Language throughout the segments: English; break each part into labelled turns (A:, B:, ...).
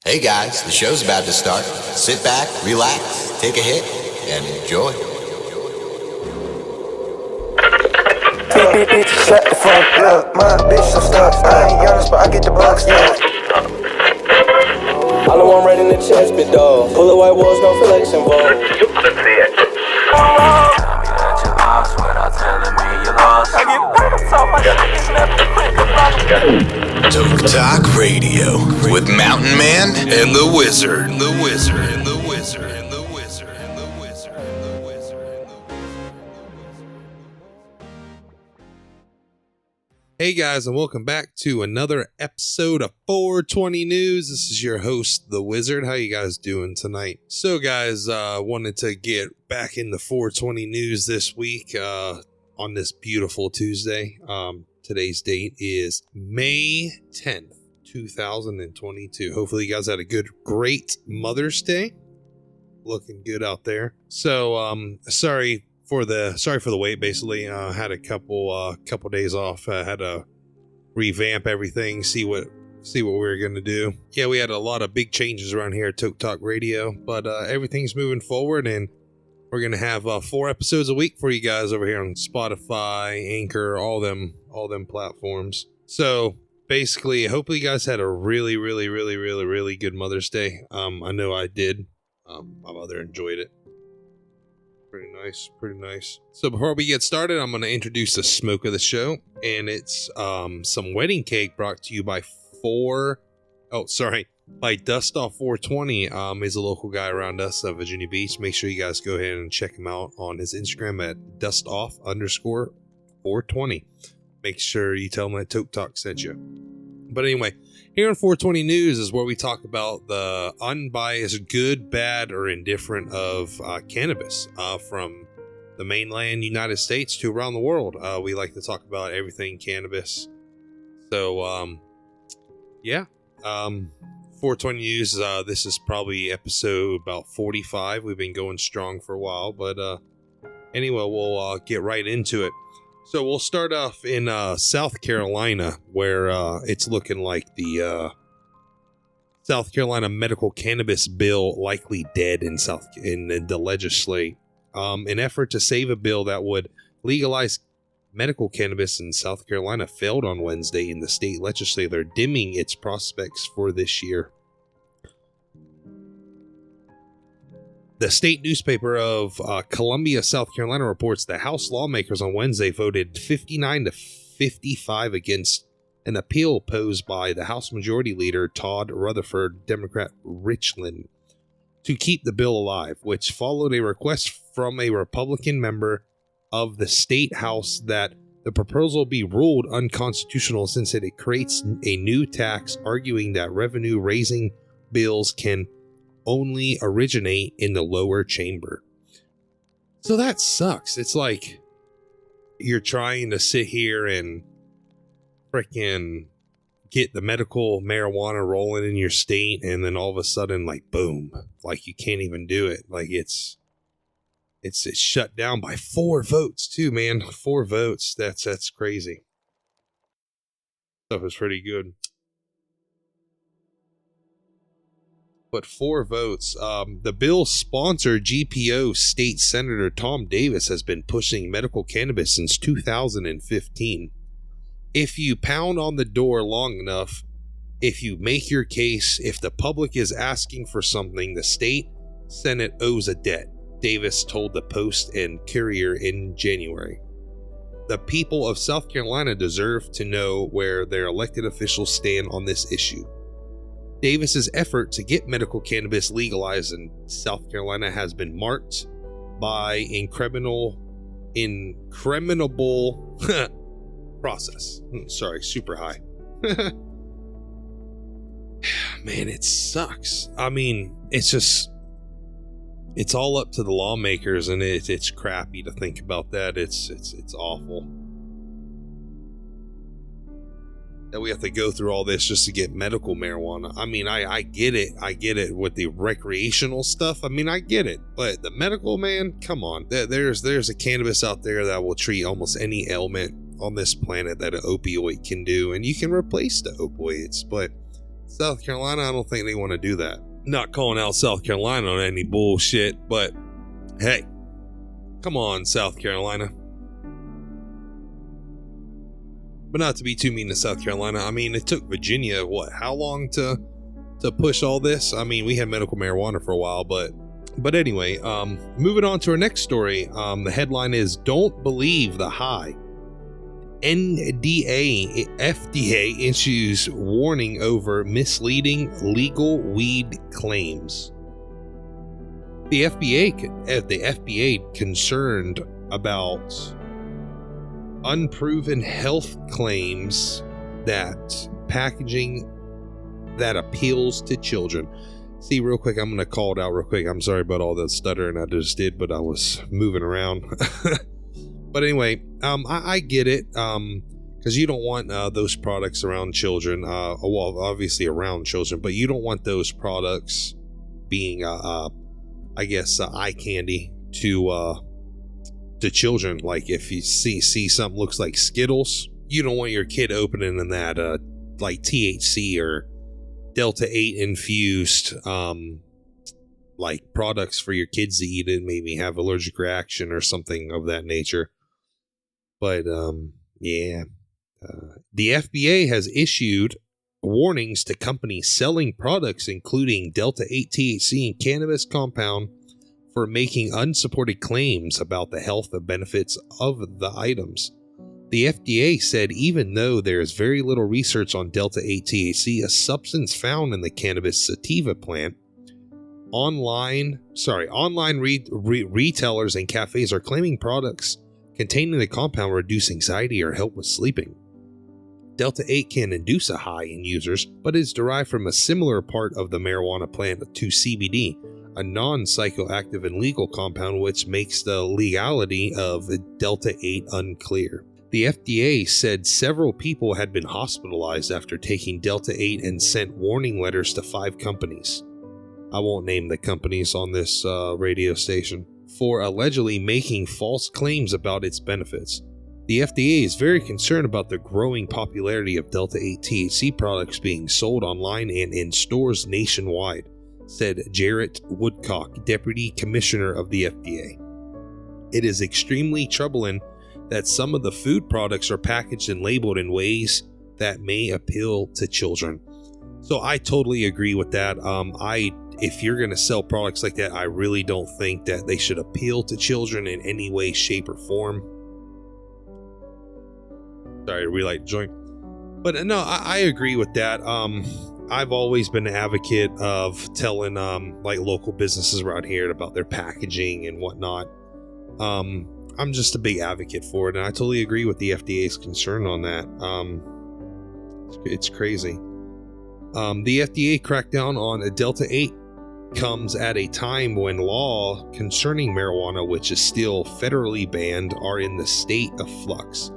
A: Hey guys, the show's about to start. Sit back, relax, take a hit, and enjoy.
B: Bitch, shut the fuck up. My bitch so stuck. I ain't honest, but I get the bucks, yeah.
C: All I want right in the chest, big dog. Pull the white walls, no flex involved.
B: Tell me that you lost without telling me you lost. I get paid, so my shit is left to
A: TokeTok Radio with Mountain Man and the Wizard. The Wizard. And the Wizard. And the Wizard. And the Wizard. And the Wizard. And the Wizard.
D: Hey guys, and welcome back to another episode of 420 News. This is your host, The Wizard. How you guys doing tonight? So guys, wanted to get back in the 420 News this week on this beautiful Tuesday. Today's date is May 10th, 2022. Hopefully you guys had a great Mother's Day. Looking good out there. So, sorry for the wait. Basically, had a couple days off. Had to revamp everything, see what we were gonna do. Yeah, we had a lot of big changes around here at TokeTok Radio, but everything's moving forward, and we're gonna have 4 episodes a week for you guys over here on Spotify, Anchor, all them platforms. So basically, hopefully you guys had a really good Mother's Day. I know I did. My mother enjoyed it. Pretty nice. So before we get started, I'm going to introduce the smoke of the show, and it's some wedding cake brought to you by Dust Off 420. Is a local guy around us at Virginia Beach. Make sure you guys go ahead and check him out on his Instagram at dustoff_420. Make sure you tell him that TokeTok sent you. But anyway, here on 420 News is where we talk about the unbiased good, bad, or indifferent of cannabis from the mainland United States to around the world. We like to talk about everything cannabis. So, 420 News, this is probably episode about 45. We've been going strong for a while, but anyway, we'll get right into it. So we'll start off in South Carolina, where it's looking like the South Carolina medical cannabis bill likely dead in the legislature. An effort to save a bill that would legalize medical cannabis in South Carolina failed on Wednesday in the state legislature, dimming its prospects for this year. The state newspaper of Columbia, South Carolina reports that House lawmakers on Wednesday voted 59-55 against an appeal posed by the House Majority Leader Todd Rutherford, Democrat Richland, to keep the bill alive, which followed a request from a Republican member of the state House that the proposal be ruled unconstitutional since it creates a new tax, arguing that revenue-raising bills can only originate in the lower chamber. So that sucks. It's like you're trying to sit here and freaking get the medical marijuana rolling in your state, and then all of a sudden, like, boom, like you can't even do it. Like it's shut down by 4 votes too, man. 4 votes. That's crazy. Stuff is pretty good. But 4 votes. The bill's sponsor, GPO State Senator Tom Davis, has been pushing medical cannabis since 2015. If you pound on the door long enough, if you make your case, if the public is asking for something, the state Senate owes a debt, Davis told the Post and Courier in January. The people of South Carolina deserve to know where their elected officials stand on this issue. Davis's effort to get medical cannabis legalized in South Carolina has been marked by incriminable process. Sorry, super high. Man, it sucks. I mean, it's all up to the lawmakers, and it's crappy to think about that. It's awful that we have to go through all this just to get medical marijuana. I mean, I get it. I get it with the recreational stuff. I mean, I get it. But the medical, man, come on. There's a cannabis out there that will treat almost any ailment on this planet that an opioid can do. And you can replace the opioids. But South Carolina, I don't think they want to do that. Not calling out South Carolina on any bullshit, but hey, come on, South Carolina. But not to be too mean to South Carolina. I mean, it took Virginia, how long to push all this? I mean, we had medical marijuana for a while, but anyway, moving on to our next story. The headline is, "Don't Believe the High. FDA issues warning over misleading legal weed claims." The FBA concerned about unproven health claims that packaging that appeals to children. See, real quick, I'm going to call it out real quick. I'm sorry about all that stuttering I just did, but I was moving around. But anyway, I get it, because you don't want those products around children. Well, obviously around children, but you don't want those products being, I guess, eye candy to children. Like if you see something looks like Skittles, you don't want your kid opening in that like THC or Delta 8 infused like products for your kids to eat and maybe have allergic reaction or something of that nature. But the FBA has issued warnings to companies selling products including Delta 8 THC and cannabis compound for making unsupported claims about the health benefits of the items. The FDA said even though there is very little research on Delta 8 THC, a substance found in the cannabis sativa plant, online retailers and cafes are claiming products containing the compound reduce anxiety or help with sleeping. Delta 8 can induce a high in users, but is derived from a similar part of the marijuana plant to CBD, a non-psychoactive and legal compound which makes the legality of Delta 8 unclear. The FDA said several people had been hospitalized after taking Delta 8 and sent warning letters to 5 companies. I won't name the companies on this radio station, for allegedly making false claims about its benefits. The FDA is very concerned about the growing popularity of Delta 8 THC products being sold online and in stores nationwide, said Jarrett Woodcock, Deputy Commissioner of the FDA. It is extremely troubling that some of the food products are packaged and labeled in ways that may appeal to children. So I totally agree with that. If you're going to sell products like that, I really don't think that they should appeal to children in any way, shape, or form. Sorry, to relight the joint. But no, I agree with that. I've always been an advocate of telling like local businesses around here about their packaging and whatnot. I'm just a big advocate for it, and I totally agree with the FDA's concern on that. It's crazy. The FDA crackdown on a Delta 8 comes at a time when law concerning marijuana, which is still federally banned, are in the state of flux.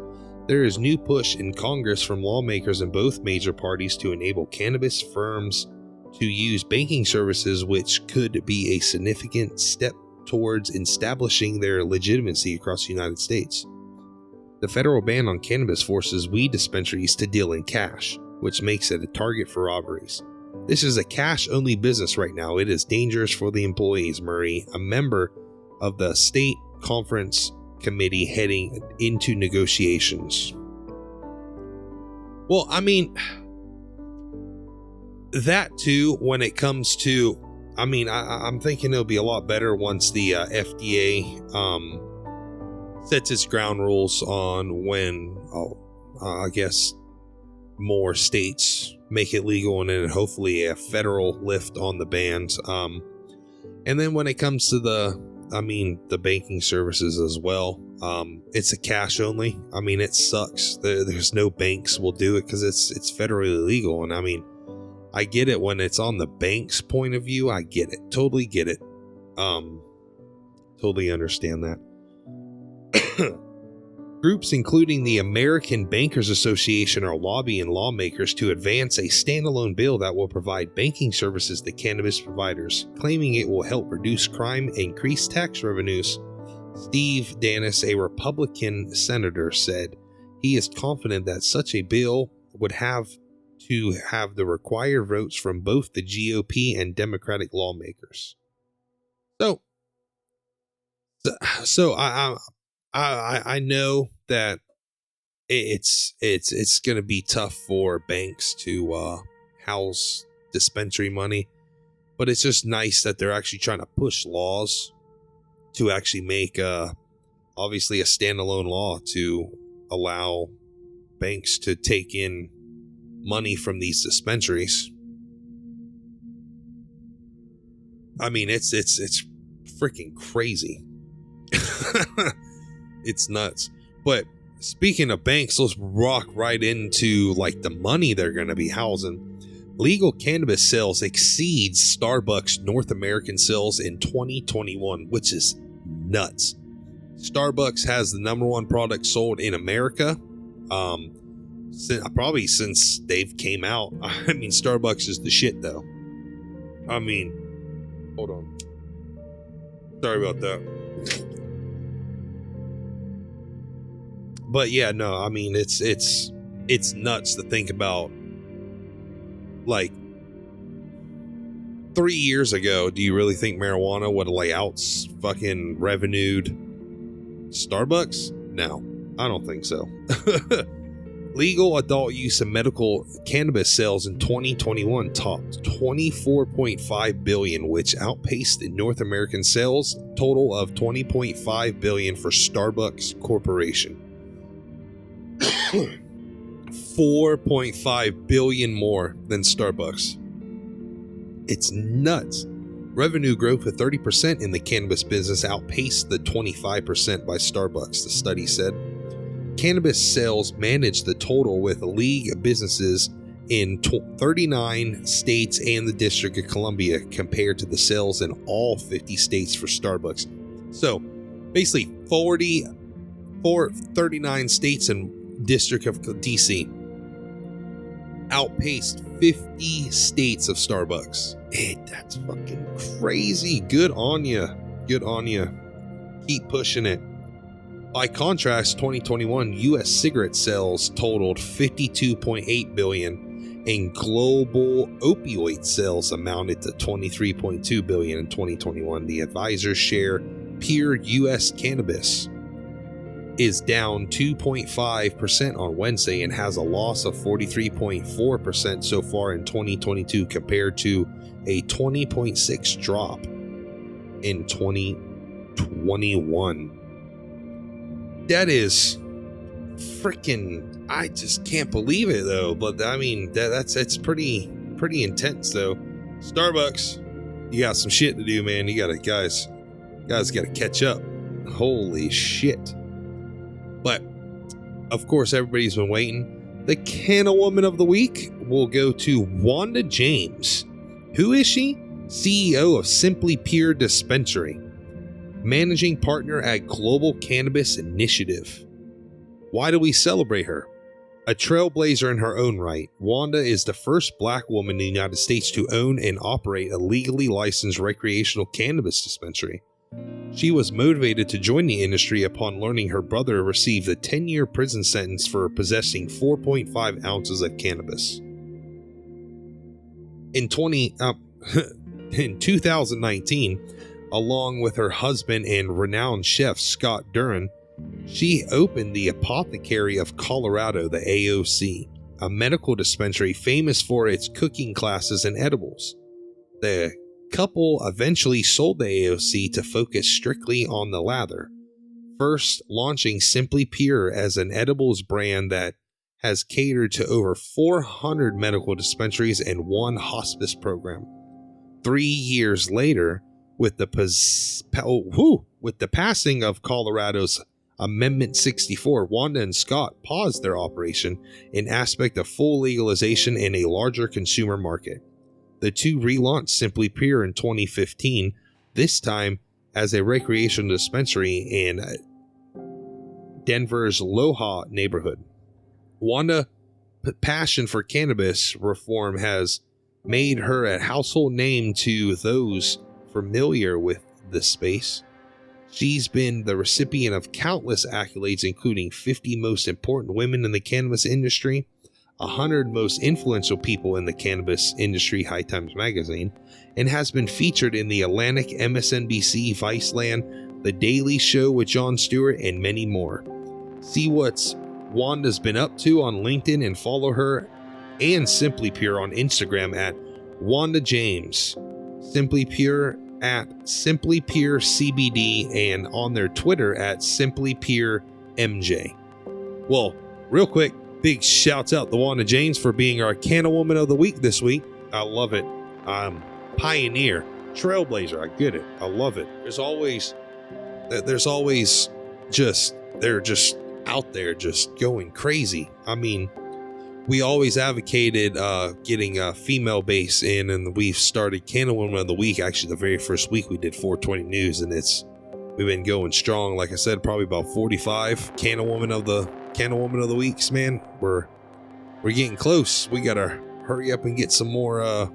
D: There is new push in Congress from lawmakers in both major parties to enable cannabis firms to use banking services, which could be a significant step towards establishing their legitimacy across the United States. The federal ban on cannabis forces weed dispensaries to deal in cash, which makes it a target for robberies. This is a cash-only business right now. It is dangerous for the employees, Murray, a member of the state conference committee heading into negotiations. Well, I mean, that too, when it comes to, I mean, I'm thinking it'll be a lot better once the FDA sets its ground rules on when, I guess, more states make it legal, and then hopefully a federal lift on the bans. And then when it comes to the banking services as well, it's a cash only. I mean, it sucks. There's no banks will do it because it's federally illegal. And I mean, I get it when it's on the bank's point of view. I get it. Totally get it. Totally understand that. Groups including the American Bankers Association are lobbying lawmakers to advance a standalone bill that will provide banking services to cannabis providers, claiming it will help reduce crime and increase tax revenues. Steve Danis, a Republican senator, said he is confident that such a bill would have to have the required votes from both the GOP and Democratic lawmakers. So I know that it's going to be tough for banks to house dispensary money, but it's just nice that they're actually trying to push laws to actually make obviously a standalone law to allow banks to take in money from these dispensaries. I mean, it's freaking crazy. It's nuts. But speaking of banks, let's rock right into like the money they're going to be housing. Legal cannabis sales exceeds Starbucks North American sales in 2021, which is nuts. Starbucks has the number one product sold in America. Probably since they've came out. I mean, Starbucks is the shit though. I mean, hold on. Sorry about that. But yeah, no, I mean, it's nuts to think about. Like 3 years ago, do you really think marijuana would have out fucking revenued Starbucks? No, I don't think so. Legal adult use of medical cannabis sales in 2021 topped $24.5 billion, which outpaced the North American sales total of $20.5 billion for Starbucks Corporation. 4.5 billion more than Starbucks. It's nuts. Revenue growth of 30% in the cannabis business outpaced the 25% by Starbucks, the study said. Cannabis sales managed the total with a league of businesses in 39 states and the District of Columbia compared to the sales in all 50 states for Starbucks. So basically 39 states and District of DC outpaced 50 states of Starbucks. Hey, that's fucking crazy. Good on you. Good on you. Keep pushing it. By contrast, 2021 U.S. cigarette sales totaled $52.8 billion, and global opioid sales amounted to $23.2 billion in 2021. The advisors share pure U.S. cannabis is down 2.5% on Wednesday and has a loss of 43.4% so far in 2022 compared to a 20.6% drop in 2021. That is freaking, I just can't believe it though. But I mean, that's pretty intense though. Starbucks, you got some shit to do, man. You gotta guys gotta catch up. Holy shit. But of course, everybody's been waiting. The Canna Woman of the Week will go to Wanda James. Who is she? CEO of Simply Pure Dispensary, managing partner at Global Cannabis Initiative. Why do we celebrate her? A trailblazer in her own right, Wanda is the first black woman in the United States to own and operate a legally licensed recreational cannabis dispensary. She was motivated to join the industry upon learning her brother received a 10-year prison sentence for possessing 4.5 ounces of cannabis. In 2019, along with her husband and renowned chef Scott Duran, she opened the Apothecary of Colorado, the AOC, a medical dispensary famous for its cooking classes and edibles. The couple eventually sold the AOC to focus strictly on the latter, first launching Simply Pure as an edibles brand that has catered to over 400 medical dispensaries and one hospice program. 3 years later, with the passing of Colorado's Amendment 64, Wanda and Scott paused their operation in aspect of full legalization in a larger consumer market. The two relaunched Simply Pure in 2015, this time as a recreational dispensary in Denver's Loha neighborhood. Wanda's passion for cannabis reform has made her a household name to those familiar with the space. She's been the recipient of countless accolades, including 50 most important women in the cannabis industry, 100 most influential people in the cannabis industry High Times magazine, and has been featured in The Atlantic, MSNBC, Viceland, The Daily Show with Jon Stewart, and many more. See what's Wanda's been up to on LinkedIn and follow her and Simply Pure on Instagram at Wanda James, Simply Pure at Simply Pure CBD, and on their Twitter at Simply Pure MJ. Well, real quick, big shouts out to Wanda James for being our Canna Woman of the Week this week. I love it. Pioneer, trailblazer. I get it. I love it. There's always they're just out there just going crazy. I mean, we always advocated getting a female base in, and we've started Canna Woman of the Week. Actually, the very first week we did 420 News, and we've been going strong. Like I said, probably about 45 Canna Woman of the Weeks, man. We're getting close. We gotta hurry up and get some more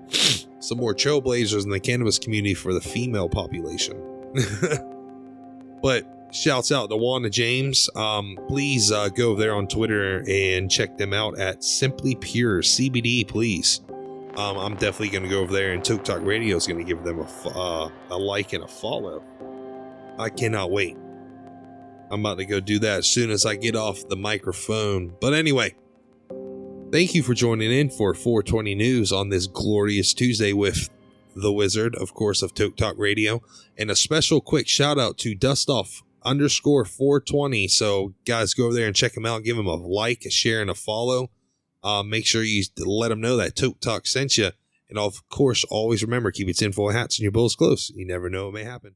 D: trailblazers in the cannabis community for the female population. But shouts out to Wanda James. Please go over there on Twitter and check them out at Simply Pure CBD, please. I'm definitely going to go over there, and TokeTok Radio is going to give them a like and a follow. I cannot wait. I'm about to go do that as soon as I get off the microphone. But anyway, thank you for joining in for 420 News on this glorious Tuesday with the Wizard, of course, of TokeTok Radio. And a special quick shout out to Dustoff_420. So guys, go over there and check him out. Give him a like, a share, and a follow. Make sure you let him know that TokeTok sent you. And of course, always remember, keep your tinfoil hats and your bulls close. You never know what may happen.